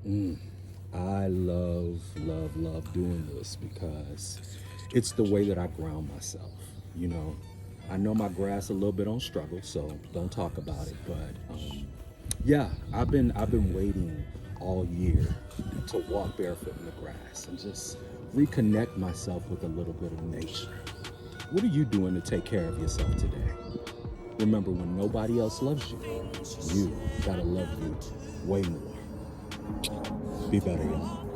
Mm. I love doing this because it's the way that I ground myself. You know, I know my grass a little bit on struggle, so don't talk about it. But yeah, I've been waiting all year to walk barefoot in the grass and just reconnect myself with a little bit of nature. What are you doing to take care of yourself today? Remember, when nobody else loves you, you gotta love you way more. Be better, y'all.